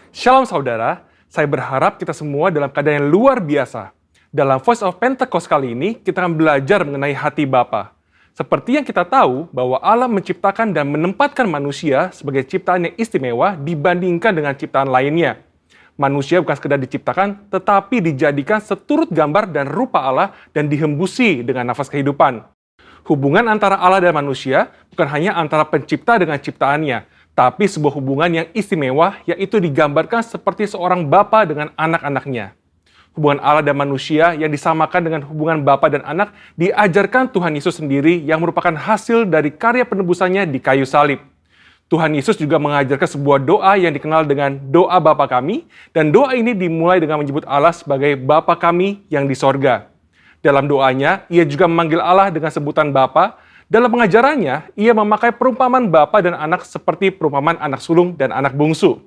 Shalom saudara, saya berharap kita semua dalam keadaan yang luar biasa. Dalam Voice of Pentecost kali ini, kita akan belajar mengenai hati Bapa. Seperti yang kita tahu bahwa Allah menciptakan dan menempatkan manusia sebagai ciptaan yang istimewa dibandingkan dengan ciptaan lainnya. Manusia bukan sekedar diciptakan, tetapi dijadikan seturut gambar dan rupa Allah dan dihembusi dengan nafas kehidupan. Hubungan antara Allah dan manusia bukan hanya antara pencipta dengan ciptaannya, tapi sebuah hubungan yang istimewa, yaitu digambarkan seperti seorang bapa dengan anak-anaknya. Hubungan Allah dan manusia yang disamakan dengan hubungan bapa dan anak diajarkan Tuhan Yesus sendiri yang merupakan hasil dari karya penebusannya di kayu salib. Tuhan Yesus juga mengajarkan sebuah doa yang dikenal dengan doa Bapa kami, dan doa ini dimulai dengan menyebut Allah sebagai Bapa kami yang di sorga. Dalam doanya, ia juga memanggil Allah dengan sebutan Bapa. Dalam pengajarannya, ia memakai perumpamaan bapa dan anak seperti perumpamaan anak sulung dan anak bungsu.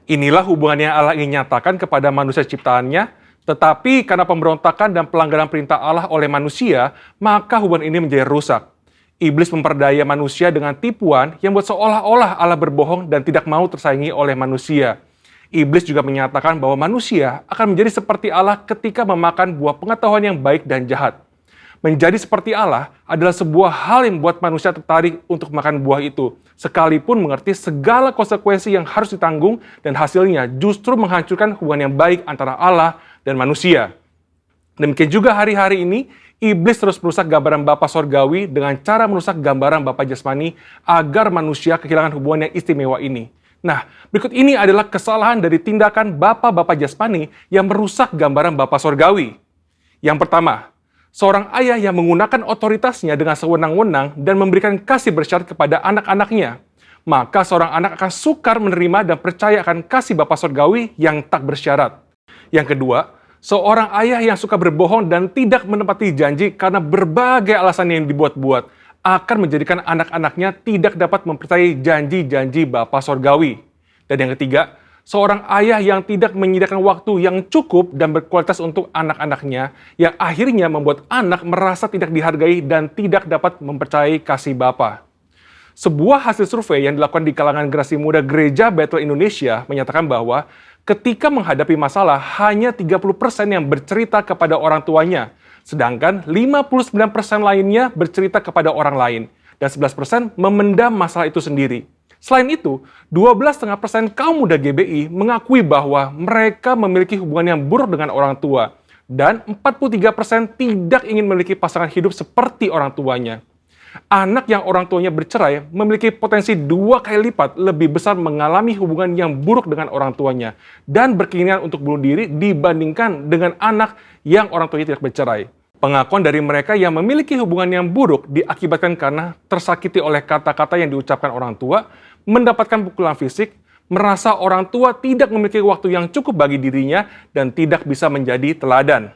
Inilah hubungan yang Allah ingin nyatakan kepada manusia ciptaannya, tetapi karena pemberontakan dan pelanggaran perintah Allah oleh manusia, maka hubungan ini menjadi rusak. Iblis memperdaya manusia dengan tipuan yang buat seolah-olah Allah berbohong dan tidak mau tersaingi oleh manusia. Iblis juga menyatakan bahwa manusia akan menjadi seperti Allah ketika memakan buah pengetahuan yang baik dan jahat. Menjadi seperti Allah adalah sebuah hal yang membuat manusia tertarik untuk makan buah itu, sekalipun mengerti segala konsekuensi yang harus ditanggung dan hasilnya justru menghancurkan hubungan yang baik antara Allah dan manusia. Demikian juga hari-hari ini, iblis terus merusak gambaran Bapa Sorgawi dengan cara merusak gambaran Bapa Jasmani agar manusia kehilangan hubungan yang istimewa ini. Nah, berikut ini adalah kesalahan dari tindakan Bapa Jasmani yang merusak gambaran Bapa Sorgawi. Yang pertama, seorang ayah yang menggunakan otoritasnya dengan sewenang-wenang dan memberikan kasih bersyarat kepada anak-anaknya, maka seorang anak akan sukar menerima dan percaya akan kasih Bapa Sorgawi yang tak bersyarat. Yang kedua, seorang ayah yang suka berbohong dan tidak menepati janji karena berbagai alasan yang dibuat-buat akan menjadikan anak-anaknya tidak dapat mempercayai janji-janji Bapa Sorgawi. Dan yang ketiga, seorang ayah yang tidak menyediakan waktu yang cukup dan berkualitas untuk anak-anaknya, yang akhirnya membuat anak merasa tidak dihargai dan tidak dapat mempercayai kasih Bapa. Sebuah hasil survei yang dilakukan di kalangan generasi muda Gereja Bethel Indonesia menyatakan bahwa ketika menghadapi masalah, hanya 30% yang bercerita kepada orang tuanya, sedangkan 59% lainnya bercerita kepada orang lain, dan 11% memendam masalah itu sendiri. Selain itu, 12,5% kaum muda GBI mengakui bahwa mereka memiliki hubungan yang buruk dengan orang tua, dan 43% tidak ingin memiliki pasangan hidup seperti orang tuanya. Anak yang orang tuanya bercerai memiliki potensi 2 kali lipat lebih besar mengalami hubungan yang buruk dengan orang tuanya dan berkeinginan untuk bunuh diri dibandingkan dengan anak yang orang tuanya tidak bercerai. Pengakuan dari mereka yang memiliki hubungan yang buruk diakibatkan karena tersakiti oleh kata-kata yang diucapkan orang tua, mendapatkan pukulan fisik, merasa orang tua tidak memiliki waktu yang cukup bagi dirinya, dan tidak bisa menjadi teladan.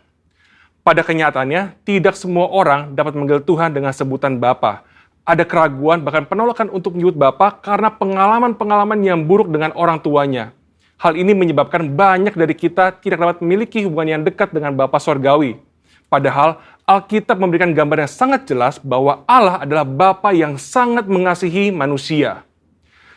Pada kenyataannya, tidak semua orang dapat memanggil Tuhan dengan sebutan Bapa. Ada keraguan bahkan penolakan untuk menyebut Bapa karena pengalaman-pengalaman yang buruk dengan orang tuanya. Hal ini menyebabkan banyak dari kita tidak dapat memiliki hubungan yang dekat dengan Bapa Sorgawi. Padahal Alkitab memberikan gambar yang sangat jelas bahwa Allah adalah Bapa yang sangat mengasihi manusia.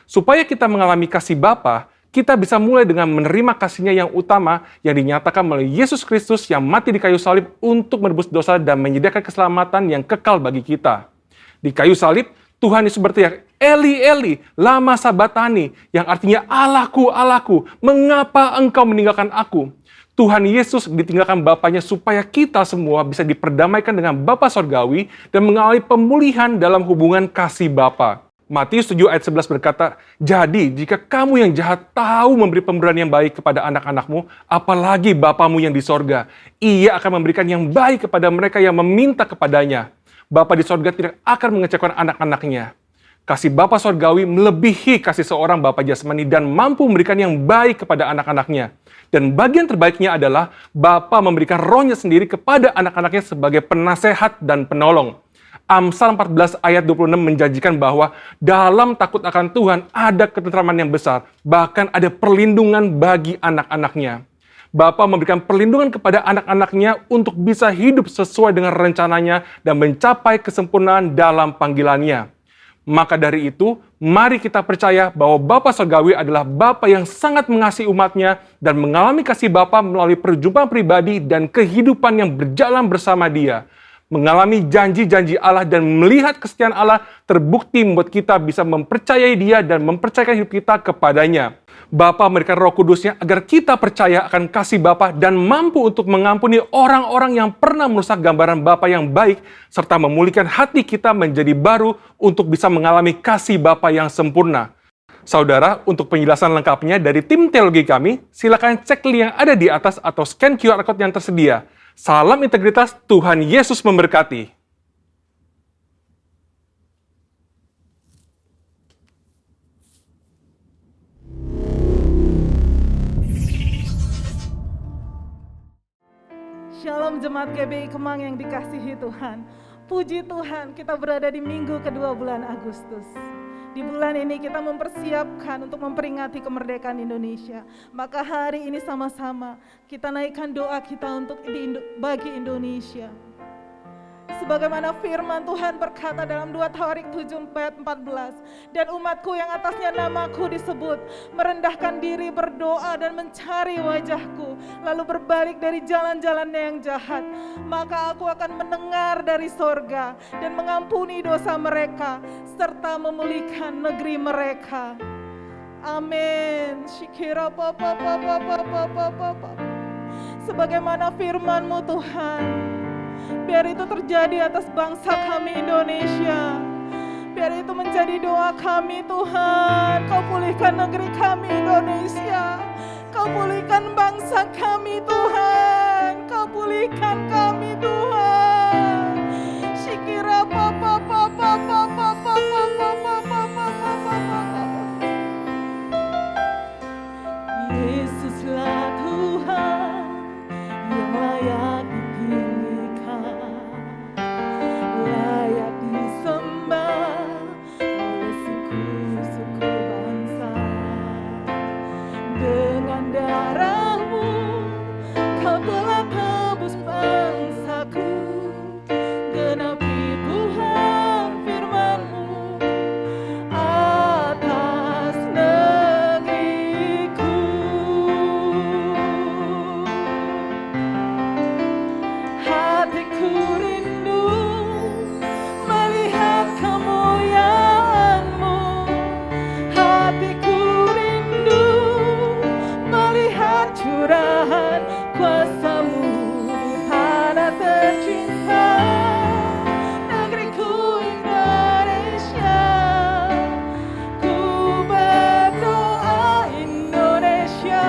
Supaya kita mengalami kasih Bapa, kita bisa mulai dengan menerima kasihnya yang utama yang dinyatakan melalui Yesus Kristus yang mati di kayu salib untuk menebus dosa dan menyediakan keselamatan yang kekal bagi kita. Di kayu salib, Tuhan Yesus berteriak, Eli, Eli, lama sabatani, yang artinya Allahku, Allahku, mengapa engkau meninggalkan aku? Tuhan Yesus ditinggalkan Bapanya supaya kita semua bisa diperdamaikan dengan Bapa Sorgawi dan mengalami pemulihan dalam hubungan kasih Bapa. Matius 7 ayat 11 berkata, jadi jika kamu yang jahat tahu memberi pemberian yang baik kepada anak-anakmu, apalagi Bapamu yang di sorga, ia akan memberikan yang baik kepada mereka yang meminta kepadanya. Bapa di sorga tidak akan mengecewakan anak-anaknya. Kasih Bapa Sorgawi melebihi kasih seorang Bapa Jasmani dan mampu memberikan yang baik kepada anak-anaknya. Dan bagian terbaiknya adalah Bapa memberikan rohnya sendiri kepada anak-anaknya sebagai penasehat dan penolong. Amsal 14 ayat 26 menjanjikan bahwa dalam takut akan Tuhan ada ketentraman yang besar, bahkan ada perlindungan bagi anak-anaknya. Bapa memberikan perlindungan kepada anak-anaknya untuk bisa hidup sesuai dengan rencananya dan mencapai kesempurnaan dalam panggilannya. Maka dari itu, mari kita percaya bahwa Bapa Surgawi adalah Bapa yang sangat mengasihi umatnya dan mengalami kasih Bapa melalui perjumpaan pribadi dan kehidupan yang berjalan bersama Dia. Mengalami janji-janji Allah dan melihat kesetiaan Allah terbukti membuat kita bisa mempercayai Dia dan mempercayakan hidup kita kepadanya. Bapa memberikan Roh Kudus-Nya agar kita percaya akan kasih Bapa dan mampu untuk mengampuni orang-orang yang pernah merusak gambaran Bapa yang baik serta memulihkan hati kita menjadi baru untuk bisa mengalami kasih Bapa yang sempurna. Saudara, untuk penjelasan lengkapnya dari tim teologi kami, silakan cek link yang ada di atas atau scan QR Code yang tersedia. Salam integritas, Tuhan Yesus memberkati. Shalom Jemaat GBI Kemang yang dikasihi Tuhan. Puji Tuhan, kita berada di minggu kedua bulan Agustus. Di bulan ini kita mempersiapkan untuk memperingati kemerdekaan Indonesia. Maka hari ini sama-sama kita naikkan doa kita untuk bagi Indonesia. Sebagaimana firman Tuhan berkata dalam 2 Tawarik 7 ayat 14, dan umatku yang atasnya namaku disebut, merendahkan diri, berdoa dan mencari wajahku, lalu berbalik dari jalan-jalannya yang jahat, maka aku akan mendengar dari sorga dan mengampuni dosa mereka, serta memulihkan negeri mereka. Amin. Shikira papa. Sebagaimana firman-Mu Tuhan, biar itu terjadi atas bangsa kami Indonesia. Biar itu menjadi doa kami Tuhan. Kau pulihkan negeri kami Indonesia. Kau pulihkan bangsa kami Tuhan. Kau pulihkan kami Tuhan. Shikira papa. Yesuslah Tuhan yang layak ditinggikan, layak disembah oleh suku-suku bangsa. Dengan darah-Mu Kau telah tebus bangsaku, genapi Tuhan firman-Mu atas negeriku. Hatiku rindu melihat kemuliaan-Mu. Hatiku rindu melihat curahan kuasa-Mu di tanah tercinta, negeriku Indonesia. Ku berdoa Indonesia,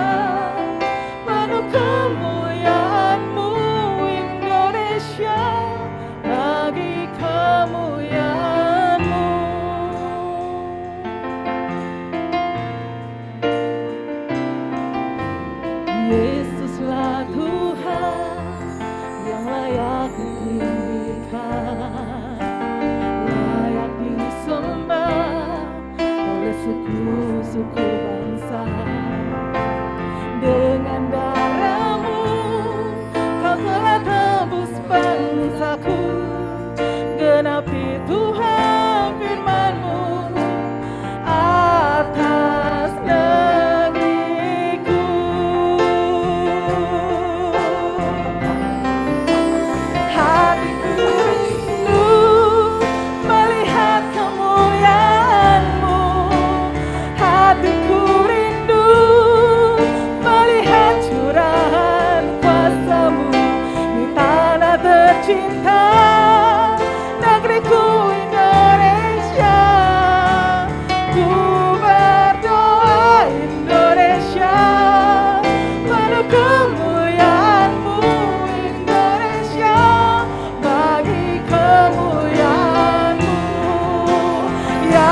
penuh kemuliaan-Mu Indonesia, bagi kemuliaan-Mu. Yesuslah Tuhan yang layak ditinggikan, layak disembah oleh suku-suku bangsa. Dengan darah-Mu Kau telah tebus bangsaku, genapi Tuhan firman-Mu atas negeriku. Hatiku rindu melihat kemuliaan-Mu. Hatiku rindu melihat curahan kuasa-Mu di tanah tercinta, negeriku Indonesia. Ku berdoa Indonesia, penuh kemuliaan-Mu Indonesia, bagi kemuliaan-Mu. Ya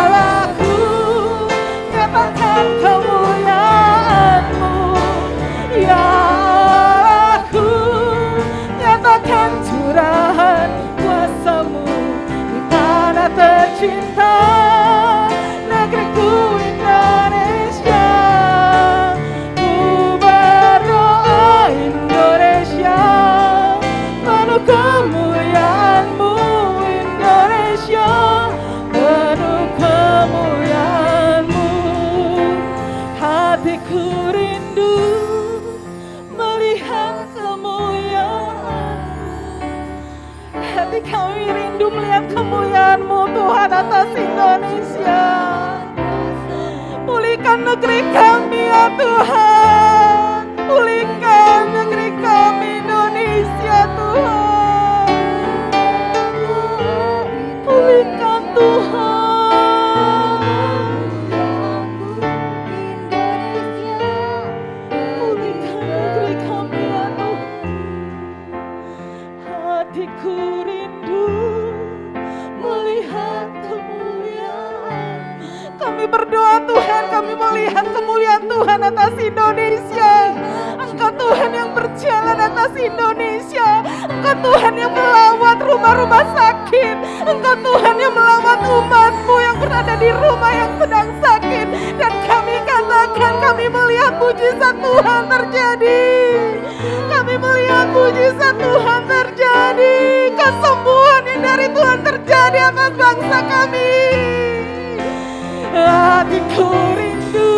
Allahku, nyatakan kemuliaan-Mu. Ya Allahku, nyatakan curahan kuasa-Mu di tanah tercinta, negeriku Indonesia. Ku berdoa Indonesia, penuh kemuliaan-Mu Indonesia, melihat kemuliaan-Mu Tuhan atas Indonesia. Pulihkan negeri kami ya Tuhan. Pulihkan negeri kami Indonesia Tuhan. Pulihkan Tuhan. Pulihkan negeri kami ya Tuhan. Hatiku rindu melihat kemuliaan. Kami berdoa Tuhan, kami melihat kemuliaan Tuhan atas Indonesia. Engkau Tuhan yang berjalan atas Indonesia. Engkau Tuhan yang melawat rumah-rumah sakit. Engkau Tuhan yang melawat umat-Mu yang berada di rumah yang sedang sakit. Dan kami katakan kami melihat mujizat Tuhan terjadi. Kami melihat mujizat Tuhan terjadi. Kesembuhan yang dari Tuhan terjadi atas bangsa kami. Hatiku rindu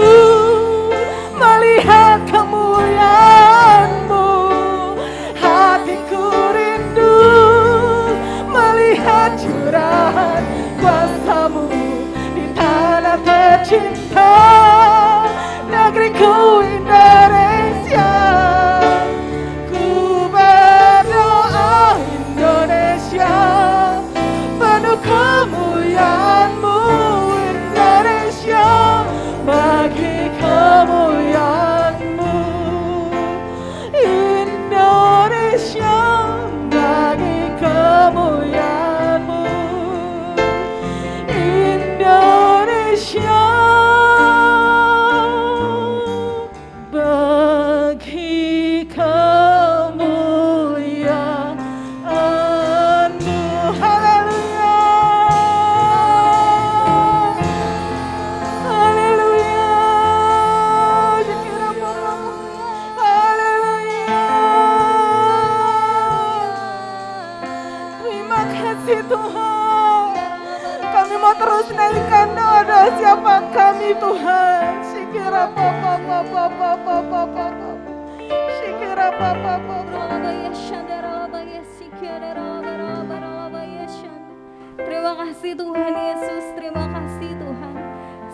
melihat kemuliaan-Mu. Hatiku rindu melihat curahan kuasa-Mu di tanah tercinta negeriku Indonesia. Ku berdoa Indonesia penuh kemuliaan-Mu. Bagi kemuliaan-Mu Indonesia, bagi kemuliaan-Mu Indonesia, bagi kemuliaan-Mu. Haleluya. Tuhan, kami mau terus naikkan doa siapa kami Tuhan. Sikira papa papa papa papa sikira papa papa. Terima kasih Tuhan Yesus, terima kasih Tuhan.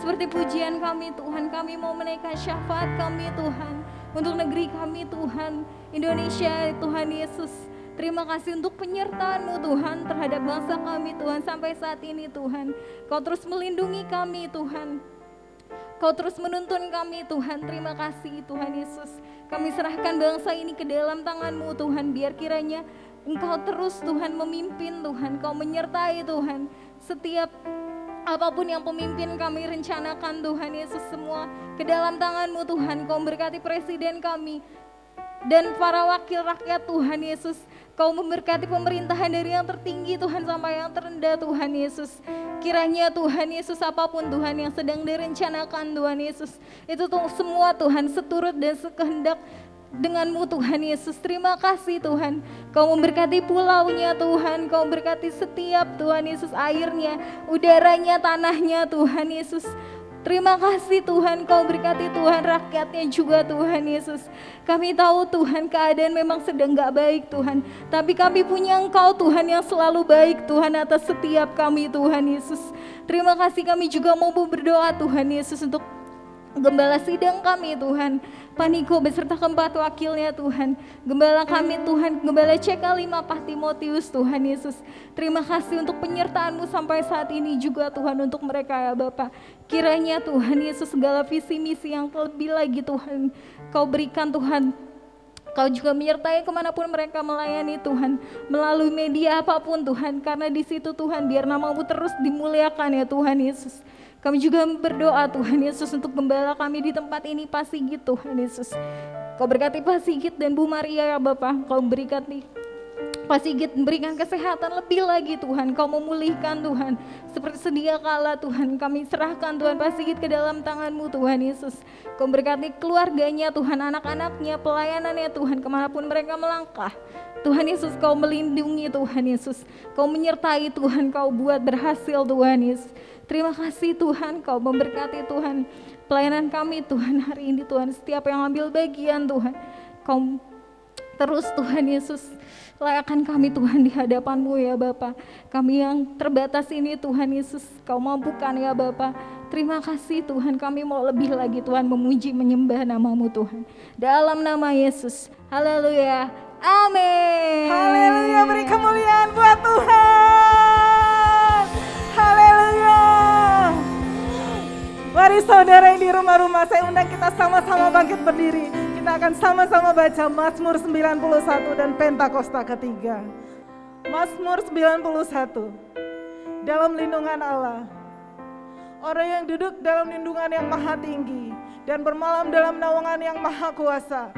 Seperti pujian kami Tuhan, kami mau menaikkan syafaat kami Tuhan untuk negeri kami Tuhan, Indonesia Tuhan Yesus. Terima kasih untuk penyertaan-Mu Tuhan terhadap bangsa kami Tuhan sampai saat ini Tuhan. Kau terus melindungi kami Tuhan. Kau terus menuntun kami Tuhan. Terima kasih Tuhan Yesus. Kami serahkan bangsa ini ke dalam tangan-Mu Tuhan. Biar kiranya Engkau terus Tuhan memimpin Tuhan. Kau menyertai Tuhan. Setiap apapun yang pemimpin kami rencanakan Tuhan Yesus semua ke dalam tangan-Mu Tuhan. Kau memberkati presiden kami dan para wakil rakyat Tuhan Yesus. Kau memberkati pemerintahan dari yang tertinggi Tuhan sampai yang terendah Tuhan Yesus. Kiranya Tuhan Yesus apapun Tuhan yang sedang direncanakan Tuhan Yesus, itu tuh semua Tuhan seturut dan sekehendak dengan-Mu Tuhan Yesus. Terima kasih Tuhan. Kau memberkati pulaunya Tuhan. Kau memberkati setiap Tuhan Yesus airnya, udaranya, tanahnya Tuhan Yesus. Terima kasih Tuhan, Kau berkati Tuhan rakyatnya juga Tuhan Yesus. Kami tahu Tuhan keadaan memang sedang gak baik Tuhan, tapi kami punya Engkau Tuhan yang selalu baik Tuhan atas setiap kami Tuhan Yesus. Terima kasih, kami juga mau berdoa Tuhan Yesus untuk Gembala sidang kami Tuhan, Paniko beserta keempat wakilnya Tuhan, Gembala kami Tuhan, Gembala CK5 Pak Timotius Tuhan Yesus. Terima kasih untuk penyertaan-Mu sampai saat ini juga Tuhan untuk mereka ya Bapak. Kiranya Tuhan Yesus segala visi misi yang lebih lagi Tuhan Kau berikan Tuhan. Kau juga menyertai kemanapun mereka melayani Tuhan, melalui media apapun Tuhan, karena di situ Tuhan biar nama-Mu terus dimuliakan ya Tuhan Yesus. Kami juga berdoa Tuhan Yesus untuk gembala kami di tempat ini Pak Sigit Tuhan Yesus. Kau berkati Pak Sigit dan Bu Maria ya Bapak, Kau berkati Pak Sigit, berikan kesehatan lebih lagi Tuhan, Kau memulihkan Tuhan, seperti sedia kala Tuhan, kami serahkan Tuhan Pak Sigit ke dalam tangan-Mu Tuhan Yesus. Kau berkati keluarganya Tuhan, anak-anaknya, pelayanannya Tuhan, kemanapun mereka melangkah. Tuhan Yesus, Kau melindungi Tuhan Yesus, Kau menyertai Tuhan, Kau buat berhasil Tuhan Yesus. Terima kasih Tuhan, Kau memberkati Tuhan pelayanan kami Tuhan hari ini Tuhan, setiap yang ambil bagian Tuhan, Kau terus Tuhan Yesus layakkan kami Tuhan di hadapan-Mu ya Bapa. Kami yang terbatas ini Tuhan Yesus, Kau mampukan ya Bapa. Terima kasih Tuhan, kami mau lebih lagi Tuhan memuji menyembah nama-Mu Tuhan. Dalam nama Yesus, haleluya, amin. Haleluya, beri kemuliaan buat Tuhan. Haleluya. Mari saudara yang di rumah-rumah, saya undang kita sama-sama bangkit berdiri. Kita akan sama-sama baca Mazmur 91 dan Pentakosta ketiga. Mazmur 91. Dalam lindungan Allah. Orang yang duduk dalam lindungan yang maha tinggi dan bermalam dalam naungan yang maha kuasa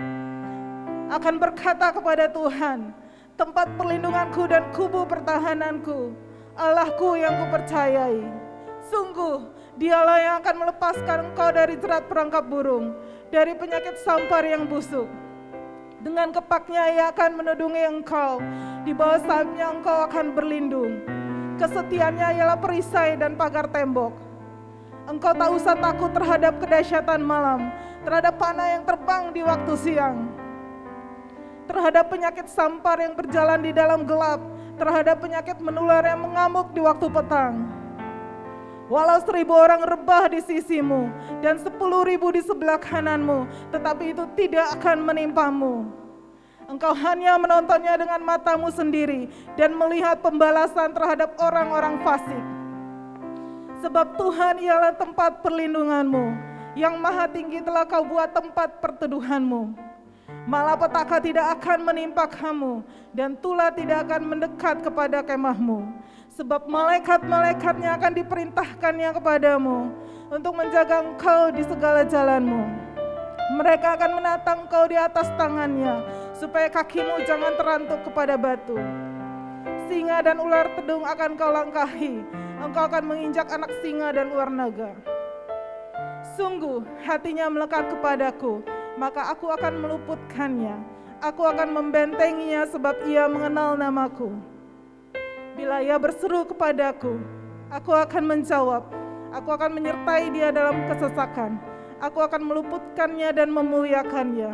akan berkata kepada Tuhan, tempat perlindunganku dan kubu pertahananku, Allahku yang kupercayai. Sungguh Dialah yang akan melepaskan engkau dari jerat perangkap burung, dari penyakit sampar yang busuk. Dengan kepaknya ia akan menudungi engkau, di bawah sayapnya engkau akan berlindung. Kesetiaannya ialah perisai dan pagar tembok. Engkau tak usah takut terhadap kedahsyatan malam, terhadap panah yang terbang di waktu siang, terhadap penyakit sampar yang berjalan di dalam gelap, terhadap penyakit menular yang mengamuk di waktu petang. Walau 1.000 orang rebah di sisimu dan 10.000 di sebelah kananmu, tetapi itu tidak akan menimpamu. Engkau hanya menontonnya dengan matamu sendiri dan melihat pembalasan terhadap orang-orang fasik. Sebab Tuhan ialah tempat perlindunganmu, yang maha tinggi telah kau buat tempat perteduhanmu. Malapetaka tidak akan menimpa kamu, dan tulah tidak akan mendekat kepada kemahmu. Sebab malaikat-malaikatnya akan diperintahkannya kepadamu untuk menjaga engkau di segala jalanmu. Mereka akan menatang engkau di atas tangannya, supaya kakimu jangan terantuk kepada batu. Singa dan ular tedung akan kau langkahi, engkau akan menginjak anak singa dan ular naga. Sungguh hatinya melekat kepadaku, maka aku akan meluputkannya. Aku akan membentenginya sebab ia mengenal namaku. Bila ia berseru kepadaku, aku akan menjawab. Aku akan menyertai dia dalam kesesakan. Aku akan meluputkannya dan memuliakannya.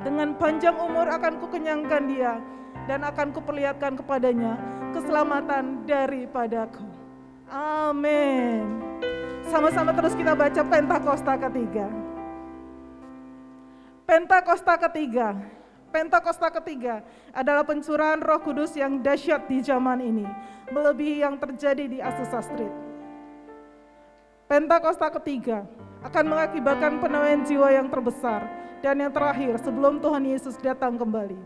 Dengan panjang umur akan kukenyangkan dia, dan akan kuperlihatkan kepadanya keselamatan daripadaku. Amin. Sama-sama terus kita baca Pentakosta ketiga. Pentakosta ketiga. Pentakosta ketiga adalah pencurahan Roh Kudus yang dahsyat di zaman ini, melebihi yang terjadi di Azusa Street. Pentakosta ketiga akan mengakibatkan penawayan jiwa yang terbesar dan yang terakhir sebelum Tuhan Yesus datang kembali.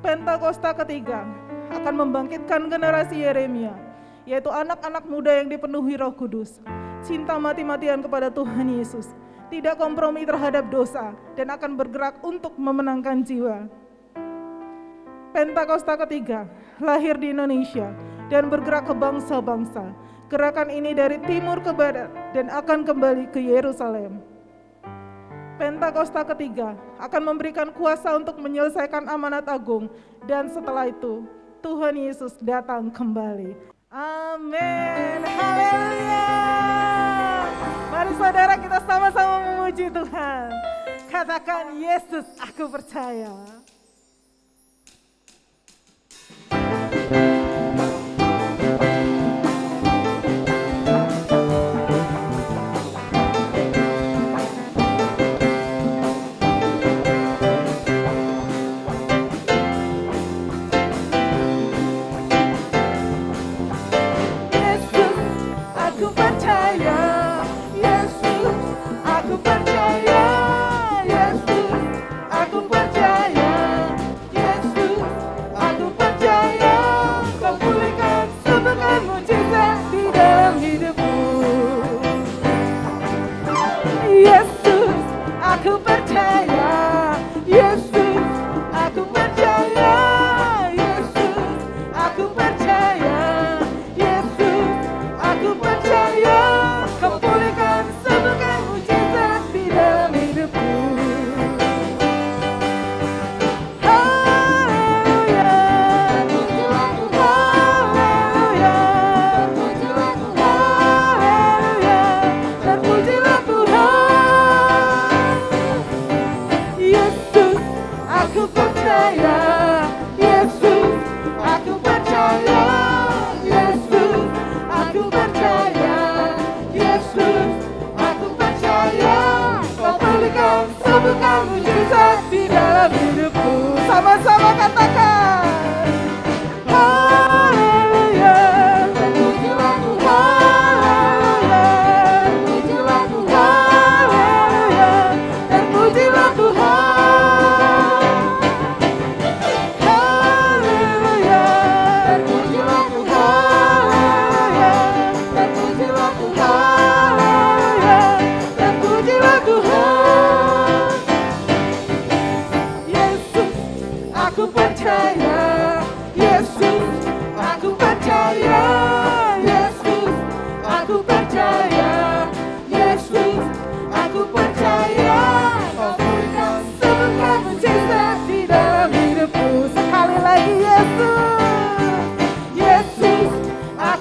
Pentakosta ketiga akan membangkitkan generasi Yeremia, yaitu anak-anak muda yang dipenuhi Roh Kudus, cinta mati-matian kepada Tuhan Yesus, tidak kompromi terhadap dosa, dan akan bergerak untuk memenangkan jiwa. Pentakosta ketiga lahir di Indonesia dan bergerak ke bangsa-bangsa. Gerakan ini dari timur ke barat dan akan kembali ke Yerusalem. Pentakosta ketiga akan memberikan kuasa untuk menyelesaikan amanat agung, dan setelah itu Tuhan Yesus datang kembali. Amin. Haleluya. Mari saudara kita sama-sama memuji Tuhan. Katakan, Yesus, aku percaya. Yesus, aku percaya.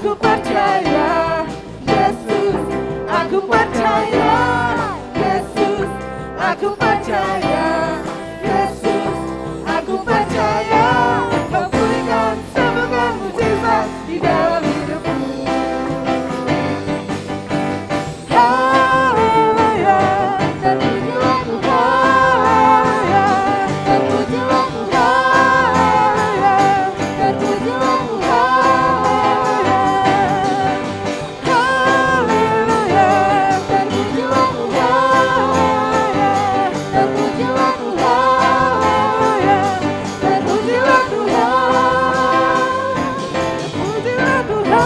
Aku percaya, Yesus, aku percaya, Yesus, aku percaya, Yesus, aku percaya, Kau berikan semua mujizat di dalam hidupku. Haleluya, terpujilah Tuhan, terpujilah Tuhan, terpujilah Tuhan. Haleluya, terpujilah Tuhan, terpujilah Tuhan, terpujilah Tuhan, terpujilah Tuhan.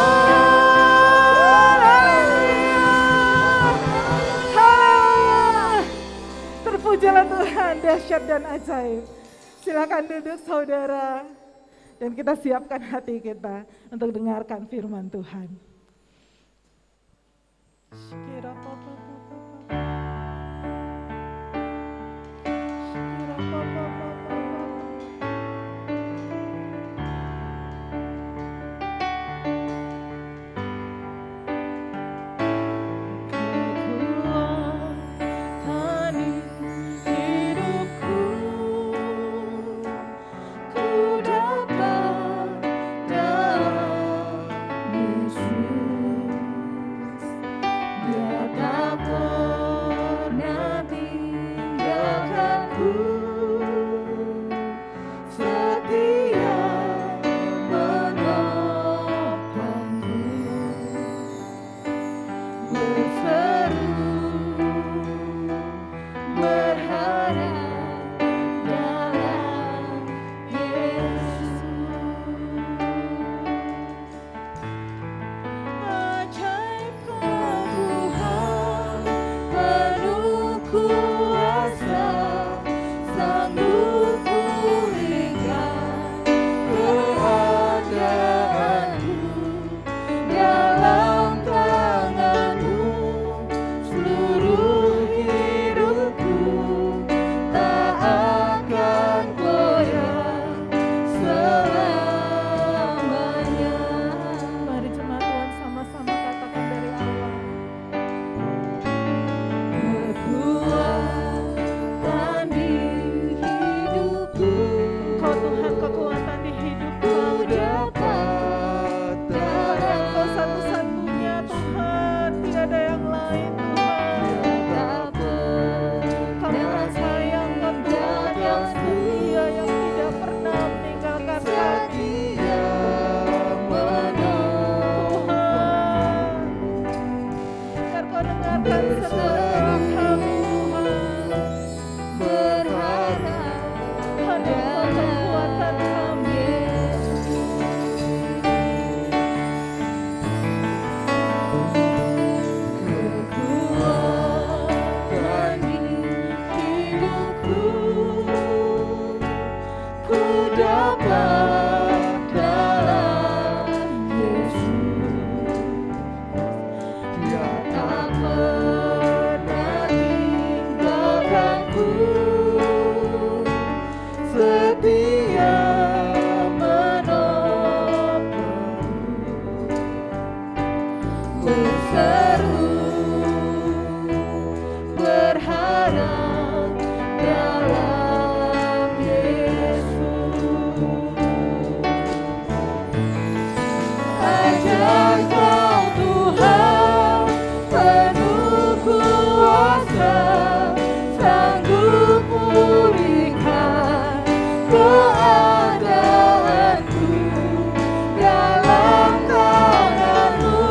Haleluya. Terpujilah Tuhan, dahsyat dan ajaib. Silakan duduk saudara, dan kita siapkan hati kita untuk dengarkan firman Tuhan. Kekuatan hidupku, ku dapat dalam Yesus. Dia tak pernah tinggalkanku, setia menopangku, berseru berharap dalam Yesus. Ajaib Kau Tuhan, penuh kuasa, sanggup pulihkan keadaanku. Dalam tangan-Mu seluruh hidupku tak akan goyah selamanya. Mari jemaat Tuhan sama-sama katakan dari awal. Kekuatan di hidupku, Kau Tuhan kekuatan di hidupku, dapat dalam Kau satu-satunya Tuhan, tiada yang lain Tuhan. Kami sayang Kau Tuhan yang setia, yang tidak pernah meninggalkan kami. Tuhan, biar Kau dengarkan seruan kami Tuhan. Berharap hanya Kau kekuatan kami. Kekuatan di hidupku, ku dapat dalam Yesus. Dia tak pernah tinggalkanku, setia menopangku, berseru berharap dalam Yesus. Ajaib Kau Tuhan, penuh kuasa, sanggup pulihkan keadaanku. Dalam tangan-Mu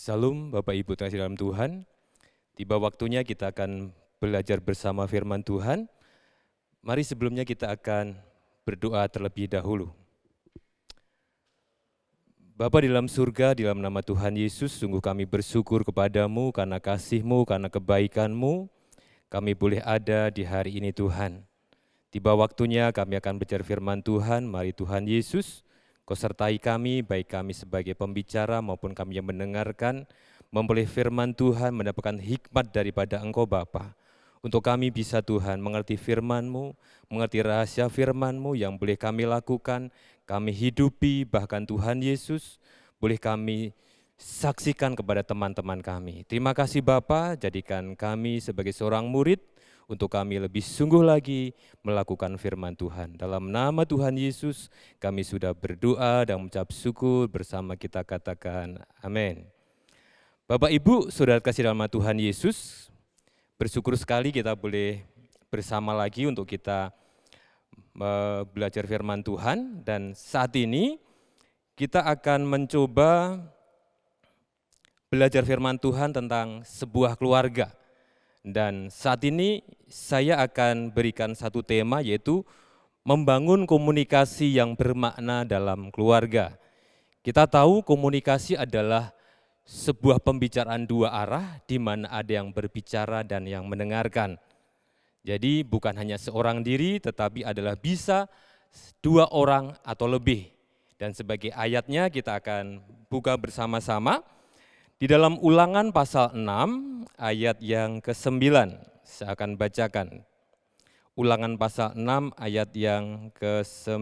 Salam Bapak Ibu terkasih dalam Tuhan, tiba waktunya kita akan belajar bersama firman Tuhan. Mari sebelumnya kita akan berdoa terlebih dahulu. Bapa di dalam surga, di dalam nama Tuhan Yesus, sungguh kami bersyukur kepadamu karena kasih-Mu, karena kebaikan-Mu, kami boleh ada di hari ini Tuhan. Tiba waktunya kami akan belajar firman Tuhan, mari Tuhan Yesus, Kau sertai kami, baik kami sebagai pembicara maupun kami yang mendengarkan, memperoleh firman Tuhan, mendapatkan hikmat daripada Engkau Bapa. Untuk kami bisa Tuhan mengerti firman-Mu, mengerti rahasia firman-Mu yang boleh kami lakukan, kami hidupi, bahkan Tuhan Yesus, boleh kami saksikan kepada teman-teman kami. Terima kasih Bapa, jadikan kami sebagai seorang murid, untuk kami lebih sungguh lagi melakukan firman Tuhan. Dalam nama Tuhan Yesus, kami sudah berdoa dan mengucap syukur bersama kita katakan amin. Bapak Ibu, saudara kasih dalam nama Tuhan Yesus, bersyukur sekali kita boleh bersama lagi untuk kita belajar firman Tuhan. Dan saat ini kita akan mencoba belajar firman Tuhan tentang sebuah keluarga. Dan saat ini saya akan berikan satu tema, yaitu membangun komunikasi yang bermakna dalam keluarga. Kita tahu komunikasi adalah sebuah pembicaraan dua arah, di mana ada yang berbicara dan yang mendengarkan. Jadi bukan hanya seorang diri, tetapi adalah bisa dua orang atau lebih. Dan sebagai ayatnya kita akan buka bersama-sama. Di dalam Ulangan pasal 6 ayat yang ke-9, saya akan bacakan. Ulangan pasal 6 ayat yang ke-9.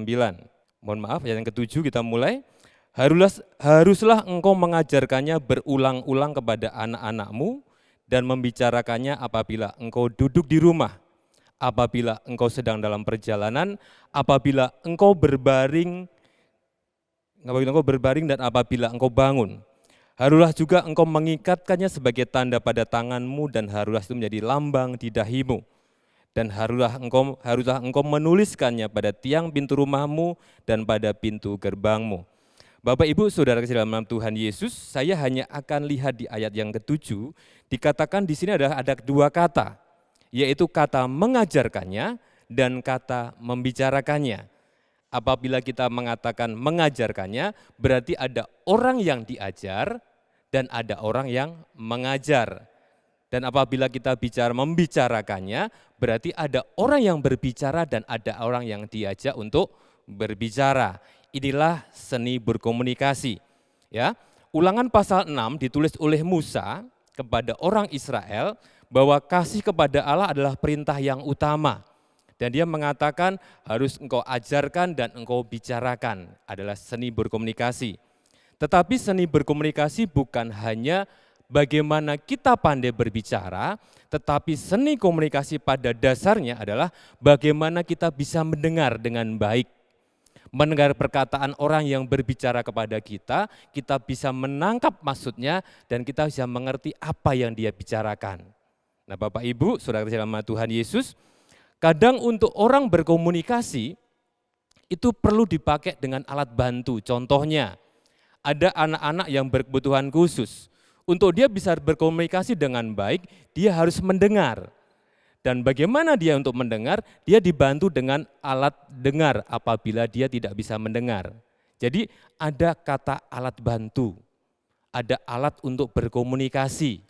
Mohon maaf, ayat yang ke-7 kita mulai. Haruslah engkau mengajarkannya berulang-ulang kepada anak-anakmu dan membicarakannya apabila engkau duduk di rumah, apabila engkau sedang dalam perjalanan, apabila engkau berbaring dan apabila engkau bangun. Haruslah juga engkau mengikatkannya sebagai tanda pada tanganmu dan haruslah itu menjadi lambang di dahimu. Dan haruslah engkau menuliskannya pada tiang pintu rumahmu dan pada pintu gerbangmu. Bapak Ibu Saudara kasih dalam nama Tuhan Yesus, saya hanya akan lihat di ayat yang ke-7, dikatakan di sini ada dua kata, yaitu kata mengajarkannya dan kata membicarakannya. Apabila kita mengatakan mengajarkannya, berarti ada orang yang diajar dan ada orang yang mengajar. Dan apabila kita bicara membicarakannya, berarti ada orang yang berbicara dan ada orang yang diajak untuk berbicara. Inilah seni berkomunikasi. Ya, Ulangan pasal 6 ditulis oleh Musa kepada orang Israel bahwa kasih kepada Allah adalah perintah yang utama. Dan dia mengatakan harus engkau ajarkan dan engkau bicarakan, adalah seni berkomunikasi. Tetapi seni berkomunikasi bukan hanya bagaimana kita pandai berbicara, tetapi seni komunikasi pada dasarnya adalah bagaimana kita bisa mendengar dengan baik. Mendengar perkataan orang yang berbicara kepada kita bisa menangkap maksudnya dan kita bisa mengerti apa yang dia bicarakan. Nah Bapak Ibu, Saudara dalam nama Tuhan Yesus, kadang untuk orang berkomunikasi itu perlu dipakai dengan alat bantu. Contohnya, ada anak-anak yang berkebutuhan khusus. Untuk dia bisa berkomunikasi dengan baik, dia harus mendengar. Dan bagaimana dia untuk mendengar? Dia dibantu dengan alat dengar apabila dia tidak bisa mendengar. Jadi ada kata alat bantu, ada alat untuk berkomunikasi.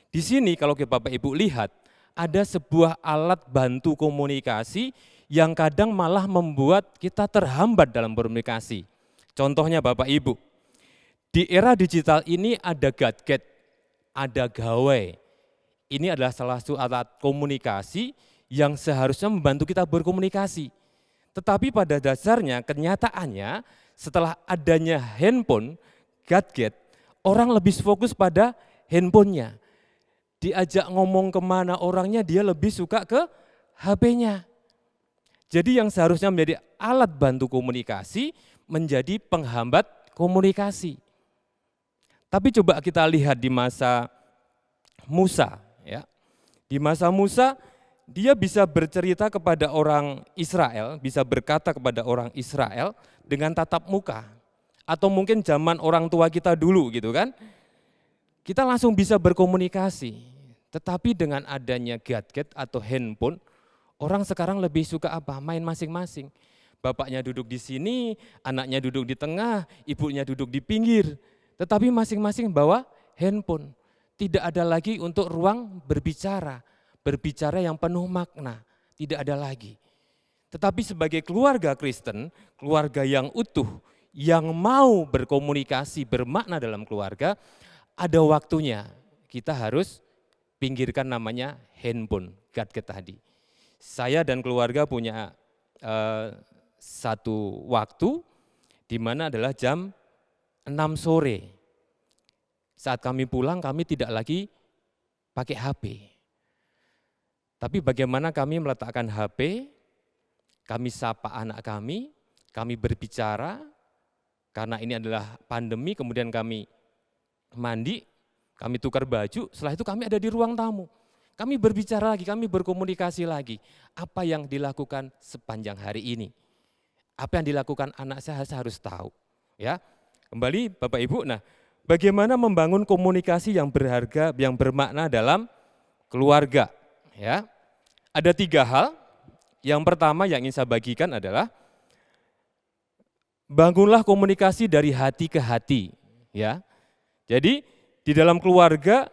Di sini kalau Bapak Ibu lihat, ada sebuah alat bantu komunikasi yang kadang malah membuat kita terhambat dalam berkomunikasi. Contohnya Bapak Ibu, di era digital ini ada gadget, ada gawai. Ini adalah salah satu alat komunikasi yang seharusnya membantu kita berkomunikasi. Tetapi pada dasarnya, kenyataannya setelah adanya handphone, gadget, orang lebih fokus pada handphonenya. Diajak ngomong kemana orangnya, dia lebih suka ke HP-nya. Jadi yang seharusnya menjadi alat bantu komunikasi, menjadi penghambat komunikasi. Tapi coba kita lihat di masa Musa. Ya. Di masa Musa, dia bisa bercerita kepada orang Israel, bisa berkata kepada orang Israel dengan tatap muka. Atau mungkin zaman orang tua kita dulu gitu kan, kita langsung bisa berkomunikasi. Tetapi dengan adanya gadget atau handphone, orang sekarang lebih suka apa? Main masing-masing. Bapaknya duduk di sini, anaknya duduk di tengah, ibunya duduk di pinggir. Tetapi masing-masing bawa handphone. Tidak ada lagi untuk ruang berbicara yang penuh makna, tidak ada lagi. Tetapi sebagai keluarga Kristen, keluarga yang utuh, yang mau berkomunikasi, bermakna dalam keluarga, ada waktunya kita harus pinggirkan namanya handphone, gadget tadi. Saya dan keluarga punya satu waktu di mana adalah jam 6 sore. Saat kami pulang, kami tidak lagi pakai HP. Tapi bagaimana kami meletakkan HP, kami sapa anak kami berbicara, karena ini adalah pandemi, kemudian kami mandi, kami tukar baju, setelah itu kami ada di ruang tamu. Kami berbicara lagi, kami berkomunikasi lagi, apa yang dilakukan sepanjang hari ini. Apa yang dilakukan anak saya harus tahu. Ya, kembali Bapak Ibu, nah bagaimana membangun komunikasi yang berharga, yang bermakna dalam keluarga. Ya, ada 3 hal. Yang pertama yang ingin saya bagikan adalah bangunlah komunikasi dari hati ke hati. Ya, jadi di dalam keluarga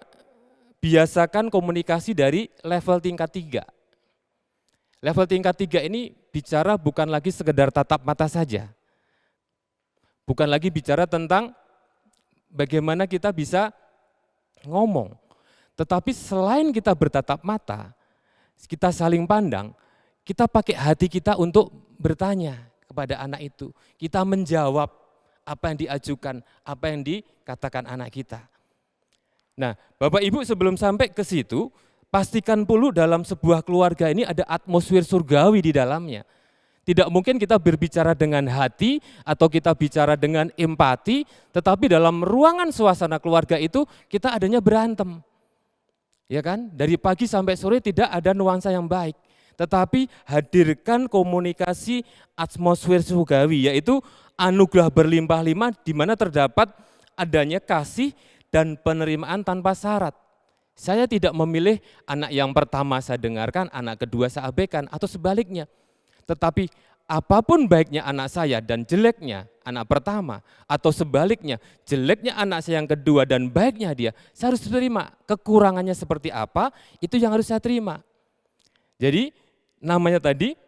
biasakan komunikasi dari level tingkat 3. Level tingkat 3 ini bicara bukan lagi sekedar tatap mata saja. Bukan lagi bicara tentang bagaimana kita bisa ngomong. Tetapi selain kita bertatap mata, kita saling pandang, kita pakai hati kita untuk bertanya kepada anak itu. Kita menjawab apa yang diajukan, apa yang dikatakan anak kita. Nah, Bapak Ibu sebelum sampai ke situ, pastikan dulu dalam sebuah keluarga ini ada atmosfer surgawi di dalamnya. Tidak mungkin kita berbicara dengan hati atau kita bicara dengan empati, tetapi dalam ruangan suasana keluarga itu kita adanya berantem. Ya kan? Dari pagi sampai sore tidak ada nuansa yang baik. tetapi hadirkan komunikasi atmosfer surgawi, yaitu anugerah berlimpah-limpah di mana terdapat adanya kasih dan penerimaan tanpa syarat. Saya tidak memilih anak yang pertama saya dengarkan, anak kedua saya abaikan, atau sebaliknya. Tetapi apapun baiknya anak saya dan jeleknya anak pertama, atau sebaliknya jeleknya anak saya yang kedua dan baiknya dia, saya harus terima. Kekurangannya seperti apa, itu yang harus saya terima. Jadi namanya tadi,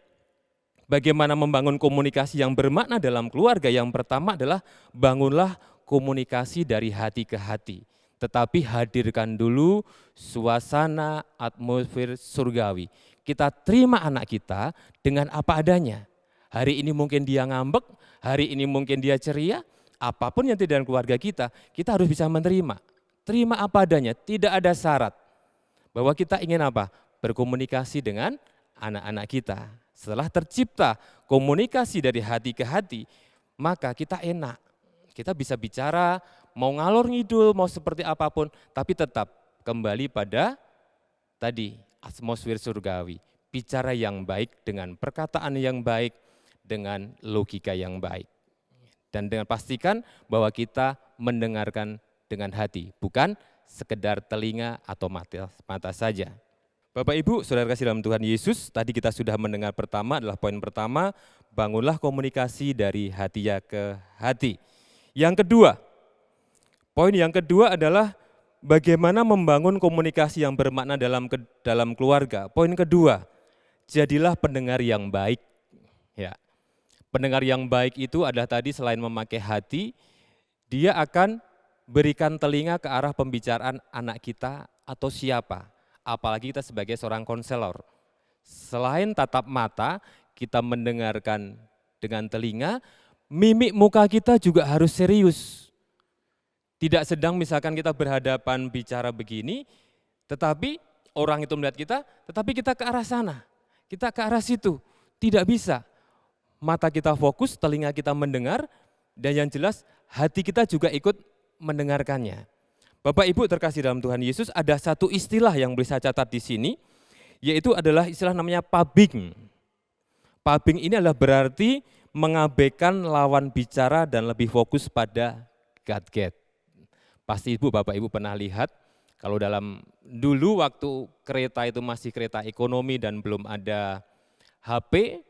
bagaimana membangun komunikasi yang bermakna dalam keluarga. Yang pertama adalah bangunlah komunikasi dari hati ke hati. Tetapi hadirkan dulu suasana atmosfer surgawi. Kita terima anak kita dengan apa adanya. Hari ini mungkin dia ngambek, hari ini mungkin dia ceria, apapun yang terjadi dalam keluarga kita harus bisa menerima. Terima apa adanya, tidak ada syarat. Bahwa kita ingin apa? Berkomunikasi dengan anak-anak kita. Setelah tercipta komunikasi dari hati ke hati, maka kita enak. Kita bisa bicara, mau ngalor ngidul, mau seperti apapun, tapi tetap kembali pada tadi atmosfer surgawi. Bicara yang baik dengan perkataan yang baik, dengan logika yang baik. Dan dengan pastikan bahwa kita mendengarkan dengan hati, bukan sekedar telinga atau mata saja. Bapak Ibu, saudara kasih dalam Tuhan Yesus, tadi kita sudah mendengar pertama adalah poin pertama, bangunlah komunikasi dari hati ke hati. Yang kedua, poin yang kedua adalah bagaimana membangun komunikasi yang bermakna dalam keluarga. Poin kedua, jadilah pendengar yang baik. Ya, pendengar yang baik itu adalah tadi selain memakai hati, dia akan berikan telinga ke arah pembicaraan anak kita atau siapa. Apalagi kita sebagai seorang konselor. Selain tatap mata, kita mendengarkan dengan telinga, mimik muka kita juga harus serius. Tidak sedang misalkan kita berhadapan bicara begini, tetapi orang itu melihat kita, tetapi kita ke arah sana, kita ke arah situ. Tidak bisa. Mata kita fokus, telinga kita mendengar, dan yang jelas hati kita juga ikut mendengarkannya. Bapak Ibu terkasih dalam Tuhan Yesus, ada satu istilah yang boleh saya catat di sini, yaitu adalah istilah namanya pabing. Pabing ini adalah berarti mengabaikan lawan bicara dan lebih fokus pada gadget. Pasti Ibu, Bapak Ibu pernah lihat, kalau dulu waktu kereta itu masih kereta ekonomi dan belum ada HP,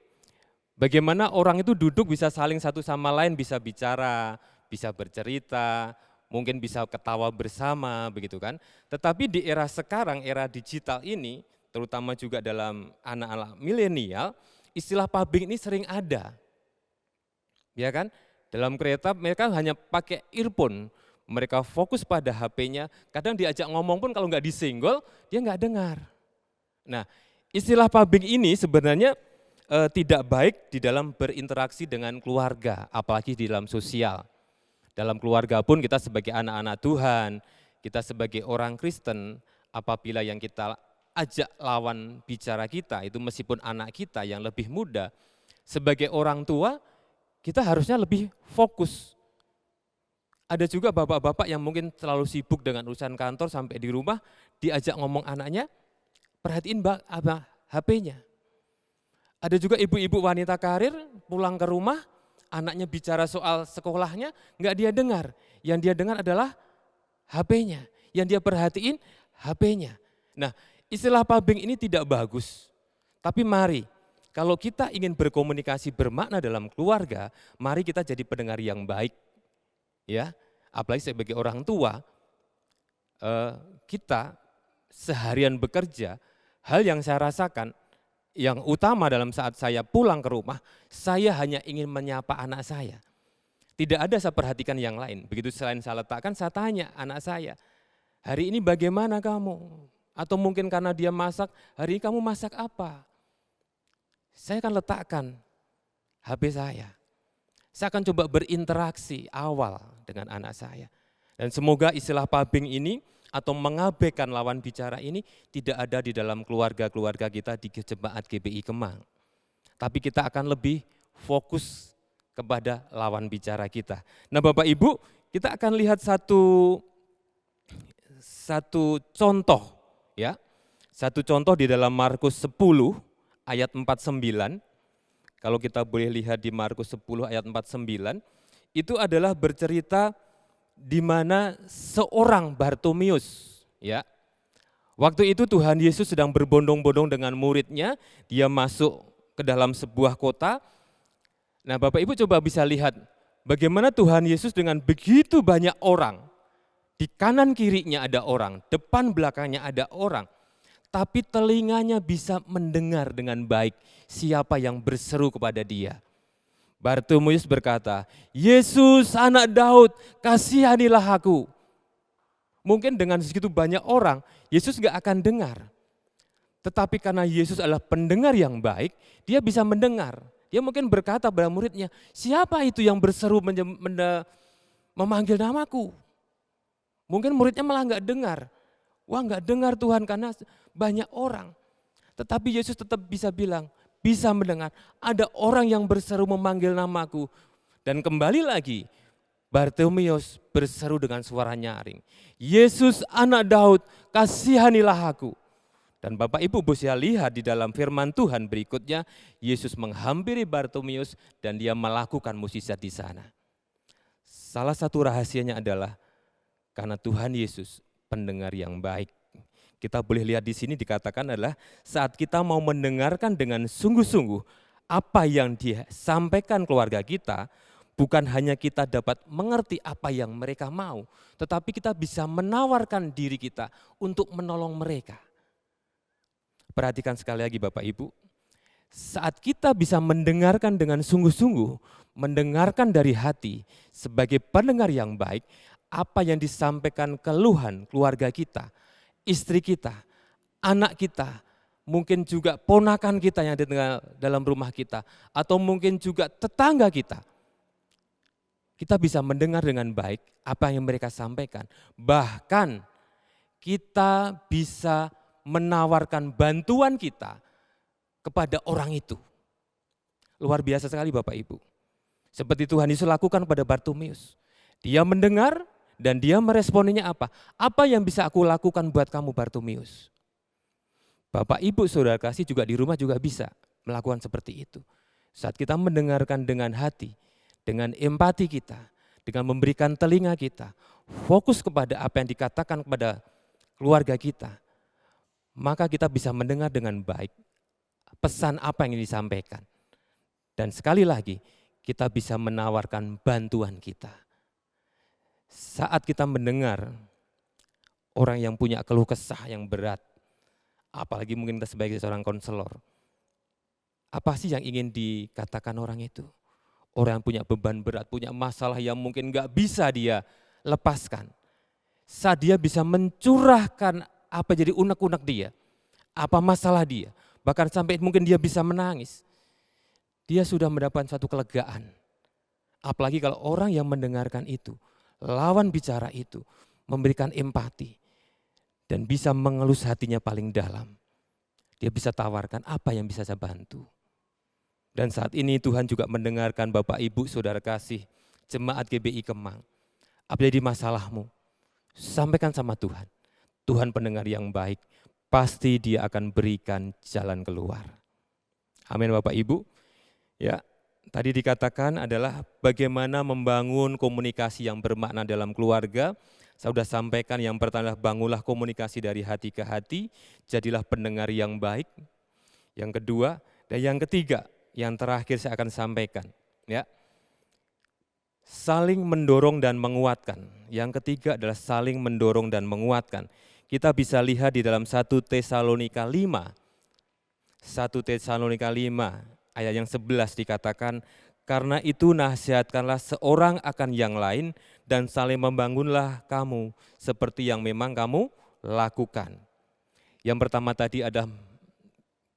bagaimana orang itu duduk bisa saling satu sama lain, bisa bicara, bisa bercerita, mungkin bisa ketawa bersama, begitu kan. Tetapi di era sekarang, era digital ini, terutama juga dalam anak-anak milenial, istilah pabing ini sering ada. Ya kan? Dalam kereta mereka hanya pakai earphone, mereka fokus pada HP-nya, kadang diajak ngomong pun kalau nggak disenggol, dia nggak dengar. Nah, istilah pabing ini sebenarnya tidak baik di dalam berinteraksi dengan keluarga, apalagi di dalam sosial. Dalam keluarga pun kita sebagai anak-anak Tuhan, kita sebagai orang Kristen, apabila yang kita ajak lawan bicara kita, itu meskipun anak kita yang lebih muda, sebagai orang tua, kita harusnya lebih fokus. Ada juga bapak-bapak yang mungkin terlalu sibuk dengan urusan kantor sampai di rumah, diajak ngomong anaknya, perhatiin HP-nya. Ada juga ibu-ibu wanita karir pulang ke rumah, anaknya bicara soal sekolahnya, enggak dia dengar. Yang dia dengar adalah HP-nya. Yang dia perhatiin HP-nya. Nah, istilah pabing ini tidak bagus. Tapi mari, kalau kita ingin berkomunikasi bermakna dalam keluarga, mari kita jadi pendengar yang baik. Ya, apalagi sebagai orang tua, kita seharian bekerja, hal yang saya rasakan, yang utama dalam saat saya pulang ke rumah, saya hanya ingin menyapa anak saya. Tidak ada saya perhatikan yang lain. Begitu selain saya letakkan, saya tanya anak saya, hari ini bagaimana kamu? Atau mungkin karena dia masak, hari ini kamu masak apa? Saya akan letakkan HP saya. Saya akan coba berinteraksi awal dengan anak saya. Dan semoga istilah pabing ini atau mengabaikan lawan bicara ini tidak ada di dalam keluarga-keluarga kita di Jemaat GBI Kemang. Tapi kita akan lebih fokus kepada lawan bicara kita. Nah Bapak Ibu, kita akan lihat satu contoh ya. Satu contoh di dalam Markus 10 ayat 49, kalau kita boleh lihat di Markus 10 ayat 49, itu adalah bercerita di mana seorang Bartomeus, ya. Waktu itu Tuhan Yesus sedang berbondong-bondong dengan muridnya, dia masuk ke dalam sebuah kota. Nah, Bapak Ibu coba bisa lihat bagaimana Tuhan Yesus dengan begitu banyak orang, di kanan kirinya ada orang, depan belakangnya ada orang, tapi telinganya bisa mendengar dengan baik siapa yang berseru kepada dia. Bartomeus berkata, "Yesus anak Daud, kasihanilah aku." Mungkin dengan segitu banyak orang, Yesus gak akan dengar. Tetapi karena Yesus adalah pendengar yang baik, dia bisa mendengar. Dia mungkin berkata pada muridnya, "Siapa itu yang berseru memanggil namaku?" Mungkin muridnya malah gak dengar. Wah, gak dengar Tuhan karena banyak orang. Tetapi Yesus tetap bisa bilang, bisa mendengar, ada orang yang berseru memanggil namaku. Dan kembali lagi, Bartomeus berseru dengan suara nyaring, "Yesus anak Daud, kasihanilah aku." Dan Bapak Ibu bisa lihat di dalam firman Tuhan berikutnya, Yesus menghampiri Bartomeus dan dia melakukan mukjizat di sana. Salah satu rahasianya adalah karena Tuhan Yesus pendengar yang baik. Kita boleh lihat di sini dikatakan adalah saat kita mau mendengarkan dengan sungguh-sungguh apa yang disampaikan keluarga kita, bukan hanya kita dapat mengerti apa yang mereka mau, tetapi kita bisa menawarkan diri kita untuk menolong mereka. Perhatikan sekali lagi Bapak Ibu, saat kita bisa mendengarkan dengan sungguh-sungguh, mendengarkan dari hati sebagai pendengar yang baik, apa yang disampaikan keluhan keluarga kita, istri kita, anak kita, mungkin juga ponakan kita yang ada dalam rumah kita, atau mungkin juga tetangga kita. Kita bisa mendengar dengan baik apa yang mereka sampaikan. Bahkan kita bisa menawarkan bantuan kita kepada orang itu. Luar biasa sekali Bapak Ibu. Seperti Tuhan Yesus lakukan pada Bartomeus. Dia mendengar dan dia meresponinya apa? Apa yang bisa aku lakukan buat kamu Bartomeus? Bapak Ibu Saudara kasih juga di rumah juga bisa melakukan seperti itu. Saat kita mendengarkan dengan hati, dengan empati kita, dengan memberikan telinga kita, fokus kepada apa yang dikatakan kepada keluarga kita, maka kita bisa mendengar dengan baik pesan apa yang disampaikan. Dan sekali lagi, kita bisa menawarkan bantuan kita. Saat kita mendengar orang yang punya keluh kesah yang berat, apalagi mungkin kita sebagai seorang konselor, apa sih yang ingin dikatakan orang itu? Orang yang punya beban berat, punya masalah yang mungkin gak bisa dia lepaskan. Saat dia bisa mencurahkan apa jadi unek-unek dia, apa masalah dia, bahkan sampai mungkin dia bisa menangis. Dia sudah mendapat satu kelegaan. Apalagi kalau orang yang mendengarkan itu, lawan bicara itu, memberikan empati dan bisa mengelus hatinya paling dalam. Dia bisa tawarkan apa yang bisa saya bantu. Dan saat ini Tuhan juga mendengarkan Bapak Ibu Saudara kasih Jemaat GBI Kemang. Apa jadi masalahmu? Sampaikan sama Tuhan. Tuhan pendengar yang baik, pasti Dia akan berikan jalan keluar. Amin Bapak Ibu. Ya, tadi dikatakan adalah bagaimana membangun komunikasi yang bermakna dalam keluarga. Saya sudah sampaikan yang pertama adalah bangunlah komunikasi dari hati ke hati, jadilah pendengar yang baik. Yang kedua dan yang ketiga, yang terakhir saya akan sampaikan, ya. Saling mendorong dan menguatkan. Yang ketiga adalah saling mendorong dan menguatkan. Kita bisa lihat di dalam 1 Tesalonika 5. 1 Tesalonika 5 ayat yang 11 dikatakan, karena itu nasihatkanlah seorang akan yang lain dan saling membangunlah kamu seperti yang memang kamu lakukan. Yang pertama tadi ada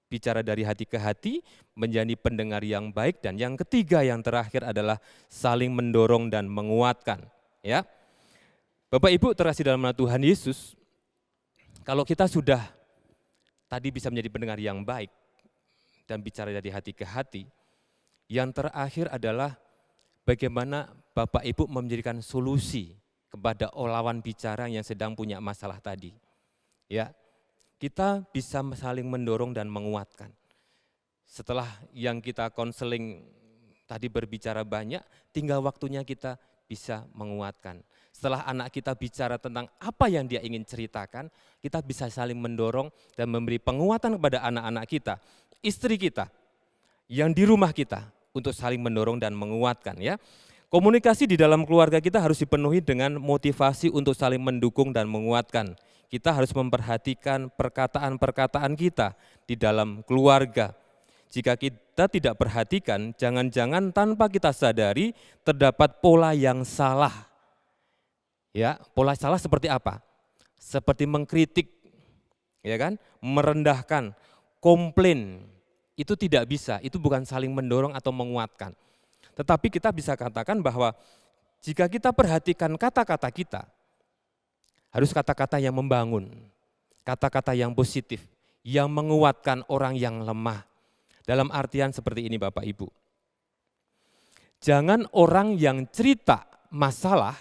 bicara dari hati ke hati, menjadi pendengar yang baik, dan yang ketiga yang terakhir adalah saling mendorong dan menguatkan. Ya, Bapak Ibu terkasih dalam nama Tuhan Yesus, kalau kita sudah tadi bisa menjadi pendengar yang baik dan bicara dari hati ke hati, yang terakhir adalah bagaimana Bapak Ibu menjadikan solusi kepada lawan bicara yang sedang punya masalah tadi. Ya, kita bisa saling mendorong dan menguatkan. Setelah yang kita konseling tadi berbicara banyak, tinggal waktunya kita bisa menguatkan. Setelah anak kita bicara tentang apa yang dia ingin ceritakan, kita bisa saling mendorong dan memberi penguatan kepada anak-anak kita, istri kita, yang di rumah kita, untuk saling mendorong dan menguatkan ya. Komunikasi di dalam keluarga kita harus dipenuhi dengan motivasi untuk saling mendukung dan menguatkan. Kita harus memperhatikan perkataan-perkataan kita di dalam keluarga. Jika kita tidak perhatikan, jangan-jangan tanpa kita sadari terdapat pola yang salah. Ya, pola salah seperti apa? Seperti mengkritik, ya kan? Merendahkan, komplain. Itu tidak bisa, itu bukan saling mendorong atau menguatkan. Tetapi kita bisa katakan bahwa jika kita perhatikan kata-kata kita, harus kata-kata yang membangun, kata-kata yang positif, yang menguatkan orang yang lemah. Dalam artian seperti ini Bapak Ibu. Jangan orang yang cerita masalah,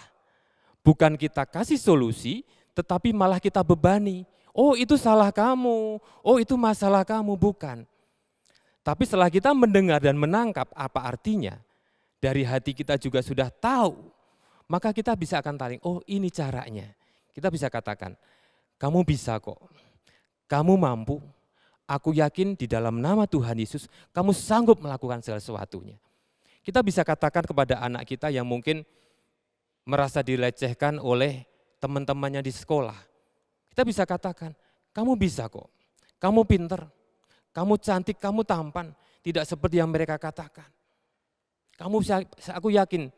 bukan kita kasih solusi, tetapi malah kita bebani. Oh itu salah kamu, oh itu masalah kamu, bukan. Tapi setelah kita mendengar dan menangkap apa artinya, dari hati kita juga sudah tahu, maka kita bisa akan tarik, oh ini caranya. Kita bisa katakan, kamu bisa kok, kamu mampu. Aku yakin di dalam nama Tuhan Yesus, kamu sanggup melakukan segala sesuatunya. Kita bisa katakan kepada anak kita yang mungkin merasa dilecehkan oleh teman-temannya di sekolah. Kita bisa katakan, kamu bisa kok, kamu pinter, kamu cantik, kamu tampan, tidak seperti yang mereka katakan. Aku yakin,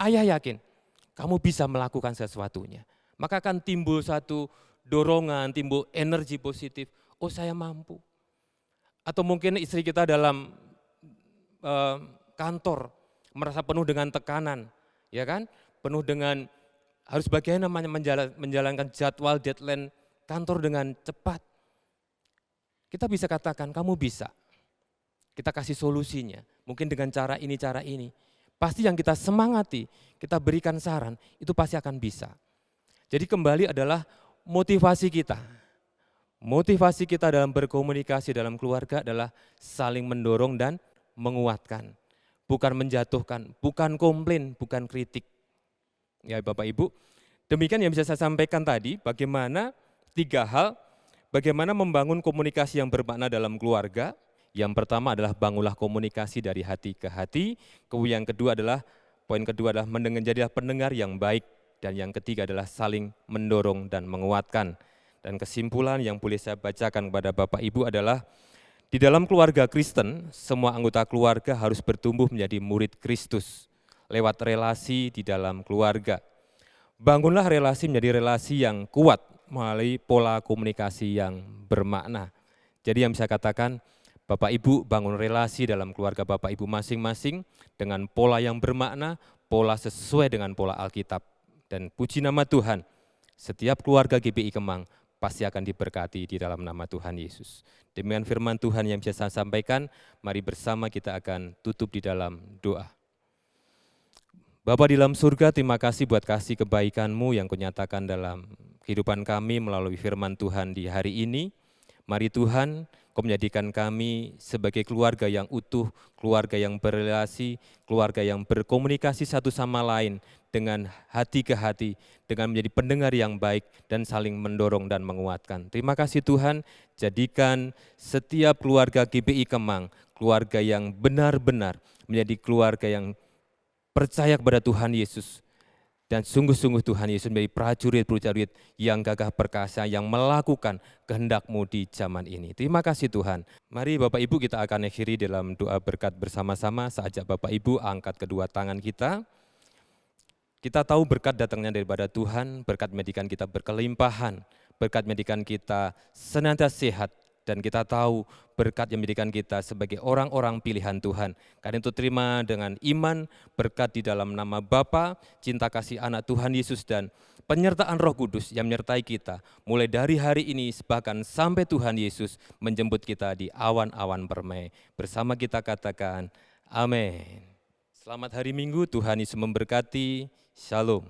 ayah yakin, kamu bisa melakukan sesuatunya. Maka akan timbul satu dorongan, timbul energi positif, oh saya mampu. Atau mungkin istri kita dalam kantor merasa penuh dengan tekanan, ya kan? Penuh dengan harus bagaimana menjalankan jadwal deadline kantor dengan cepat. Kita bisa katakan kamu bisa. Kita kasih solusinya, mungkin dengan cara ini. Pasti yang kita semangati, kita berikan saran, itu pasti akan bisa. Jadi kembali adalah motivasi kita. Motivasi kita dalam berkomunikasi dalam keluarga adalah saling mendorong dan menguatkan. Bukan menjatuhkan, bukan komplain, bukan kritik. Ya Bapak Ibu, demikian yang bisa saya sampaikan tadi, bagaimana 3 hal, bagaimana membangun komunikasi yang bermakna dalam keluarga. Yang pertama adalah bangunlah komunikasi dari hati ke hati. Kemudian yang kedua adalah, poin kedua adalah jadilah pendengar yang baik. Dan yang ketiga adalah saling mendorong dan menguatkan. Dan kesimpulan yang boleh saya bacakan kepada Bapak Ibu adalah, di dalam keluarga Kristen, semua anggota keluarga harus bertumbuh menjadi murid Kristus lewat relasi di dalam keluarga. Bangunlah relasi menjadi relasi yang kuat melalui pola komunikasi yang bermakna. Jadi yang bisa katakan, Bapak Ibu bangun relasi dalam keluarga Bapak Ibu masing-masing dengan pola yang bermakna, pola sesuai dengan pola Alkitab. Dan puji nama Tuhan, setiap keluarga GBI Kemang pasti akan diberkati di dalam nama Tuhan Yesus. Demikian firman Tuhan yang bisa saya sampaikan, mari bersama kita akan tutup di dalam doa. Bapa di dalam surga, terima kasih buat kasih kebaikan-Mu yang Kau nyatakan dalam kehidupan kami melalui firman Tuhan di hari ini. Mari Tuhan, Kau menjadikan kami sebagai keluarga yang utuh, keluarga yang berrelasi, keluarga yang berkomunikasi satu sama lain dengan hati ke hati, dengan menjadi pendengar yang baik dan saling mendorong dan menguatkan. Terima kasih Tuhan, jadikan setiap keluarga GBI Kemang, keluarga yang benar-benar menjadi keluarga yang percaya kepada Tuhan Yesus. Dan sungguh-sungguh Tuhan Yesus menjadi prajurit-prajurit yang gagah perkasa, yang melakukan kehendak-Mu di zaman ini. Terima kasih Tuhan. Mari Bapak Ibu kita akan akhiri dalam doa berkat bersama-sama. Saatnya Bapak Ibu angkat kedua tangan kita. Kita tahu berkat datangnya daripada Tuhan, berkat menjadikan kita berkelimpahan, berkat menjadikan kita senantiasa sehat, dan kita tahu berkat yang menjadikan kita sebagai orang-orang pilihan Tuhan. Karena itu terima dengan iman, berkat di dalam nama Bapa, cinta kasih anak Tuhan Yesus, dan penyertaan Roh Kudus yang menyertai kita. Mulai dari hari ini, bahkan sampai Tuhan Yesus menjemput kita di awan-awan permai. Bersama kita katakan, amin. Selamat hari Minggu, Tuhan Yesus memberkati. Shalom.